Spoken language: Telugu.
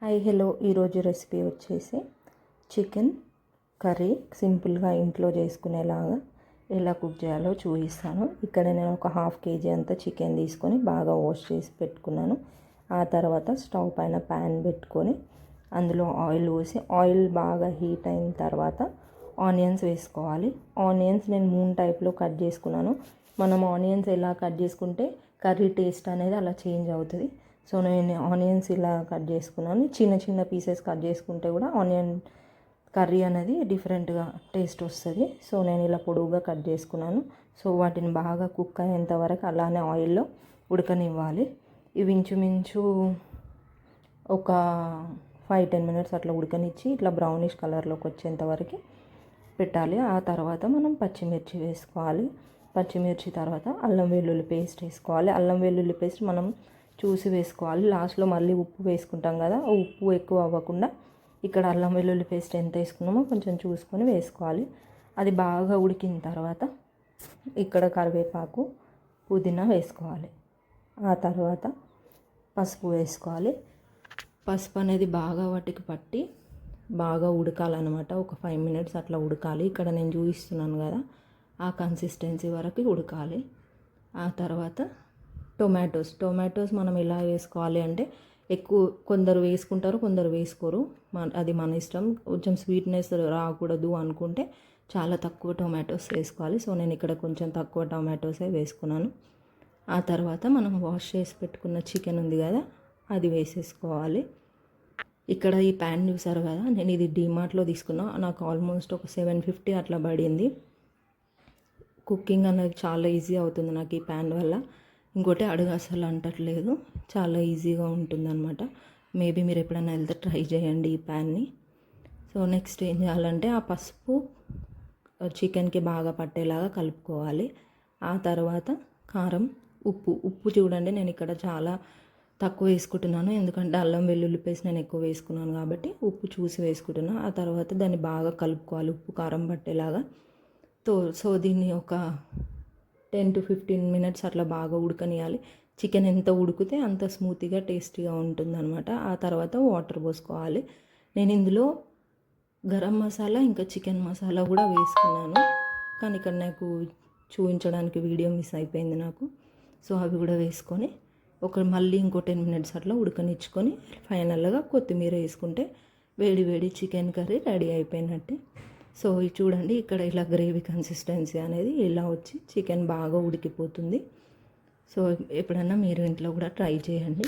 హాయ్ హలో ఈరోజు రెసిపీ వచ్చేసి చికెన్ కర్రీ సింపుల్గా ఇంట్లో చేసుకునేలాగా ఎలా కుక్ చేయాలో చూపిస్తాను. ఇక్కడ నేను ఒక హాఫ్ కేజీ అంతా చికెన్ తీసుకొని బాగా వాష్ చేసి పెట్టుకున్నాను. ఆ తర్వాత స్టవ్ పైన ప్యాన్ పెట్టుకొని అందులో ఆయిల్ పోసి ఆయిల్ బాగా హీట్ అయిన తర్వాత ఆనియన్స్ వేసుకోవాలి. ఆనియన్స్ నేను 3 టైప్లో కట్ చేసుకున్నాను. మనం ఆనియన్స్ ఎలా కట్ చేసుకుంటే కర్రీ టేస్ట్ అనేది అలా చేంజ్ అవుతుంది. సో నేను ఆనియన్స్ ఇలా కట్ చేసుకున్నాను. చిన్న చిన్న పీసెస్ కట్ చేసుకుంటే కూడా ఆనియన్ కర్రీ అనేది డిఫరెంట్గా టేస్ట్ వస్తుంది. సో నేను ఇలా పొడవుగా కట్ చేసుకున్నాను. సో వాటిని బాగా కుక్ అయ్యేంత వరకు అలానే ఆయిల్లో ఉడకనివ్వాలి. ఇవి ఇంచుమించు ఒక 5-10 మినిట్స్ అట్లా ఉడకనిచ్చి ఇట్లా బ్రౌనిష్ కలర్లోకి వచ్చేంత వరకు పెట్టాలి. ఆ తర్వాత మనం పచ్చిమిర్చి వేసుకోవాలి. పచ్చిమిర్చి తర్వాత అల్లం వెల్లుల్లి పేస్ట్ వేసుకోవాలి. అల్లం వెల్లుల్లి పేస్ట్ మనం చూసి వేసుకోవాలి. లాస్ట్లో మళ్ళీ ఉప్పు వేసుకుంటాం కదా, ఉప్పు ఎక్కువ అవ్వకుండా ఇక్కడ అల్లం వెల్లుల్లి పేస్ట్ ఎంత వేసుకున్నామో కొంచెం చూసుకొని వేసుకోవాలి. అది బాగా ఉడికిన తర్వాత ఇక్కడ కరివేపాకు పుదీనా వేసుకోవాలి. ఆ తర్వాత పసుపు వేసుకోవాలి. పసుపు అనేది బాగా వాటికి పట్టి బాగా ఉడకాలన్నమాట. ఒక 5 మినిట్స్ అట్లా ఉడకాలి. ఇక్కడ నేను చూపిస్తున్నాను కదా, ఆ కన్సిస్టెన్సీ వరకు ఉడకాలి. ఆ తర్వాత టొమాటోస్ మనం ఎలా వేసుకోవాలి అంటే ఎక్కువ కొందరు వేసుకుంటారు, కొందరు వేసుకోరు. అది మన ఇష్టం. కొంచెం స్వీట్నెస్ రాకూడదు అనుకుంటే చాలా తక్కువ టొమాటోస్ వేసుకోవాలి. సో నేను ఇక్కడ కొంచెం తక్కువ టొమాటోసే వేసుకున్నాను. ఆ తర్వాత మనం వాష్ చేసి పెట్టుకున్న చికెన్ ఉంది కదా, అది వేసేసుకోవాలి. ఇక్కడ ఈ ప్యాన్ చూసారు కదా, నేను ఇది డీమార్ట్లో తీసుకున్నా. నాకు ఆల్మోస్ట్ ఒక 750 అట్లా పడింది. కుకింగ్ అనేది చాలా ఈజీ అవుతుంది నాకు ఈ ప్యాన్ వల్ల. ఇంకోటి అడుగు అసలు అంటట్లేదు, చాలా ఈజీగా ఉంటుందన్నమాట. మేబీ మీరు ఎప్పుడైనా వెళ్తే ట్రై చేయండి ఈ ప్యాన్ని. సో నెక్స్ట్ ఏం చేయాలంటే ఆ పసుపు చికెన్కి బాగా పట్టేలాగా కలుపుకోవాలి. ఆ తర్వాత కారం, ఉప్పు చూడండి, నేను ఇక్కడ చాలా తక్కువ వేసుకుంటున్నాను. ఎందుకంటే అల్లం వెల్లుల్లి పేస్ట్ నేను ఎక్కువ వేసుకున్నాను కాబట్టి ఉప్పు చూసి వేసుకుంటున్నాను. ఆ తర్వాత దాన్ని బాగా కలుపుకోవాలి ఉప్పు కారం పట్టేలాగా. సో దీన్ని ఒక 10 to 15 మినిట్స్ అట్లా బాగా ఉడకనియాలి. చికెన్ ఎంత ఉడికితే అంత స్మూత్గా టేస్టీగా ఉంటుందన్నమాట. ఆ తర్వాత వాటర్ పోసుకోవాలి. నేను ఇందులో గరం మసాలా ఇంకా చికెన్ మసాలా కూడా వేసుకున్నాను, కానీ ఇక్కడ నాకు చూపించడానికి వీడియో మిస్ అయిపోయింది నాకు. సో అవి కూడా వేసుకొని మళ్ళీ ఇంకో 10 మినిట్స్ అట్లా ఉడకనిచ్చుకొని ఫైనల్గా కొత్తిమీర వేసుకుంటే వేడి వేడి చికెన్ కర్రీ రెడీ అయిపోయినట్టే. సో ఇది చూడండి, ఇక్కడ ఇలా గ్రేవీ కన్సిస్టెన్సీ అనేది ఇలా వచ్చి చికెన్ బాగా ఉడికిపోతుంది. సో ఎప్పుడన్నా మీరు ఇంట్లో కూడా ట్రై చేయండి.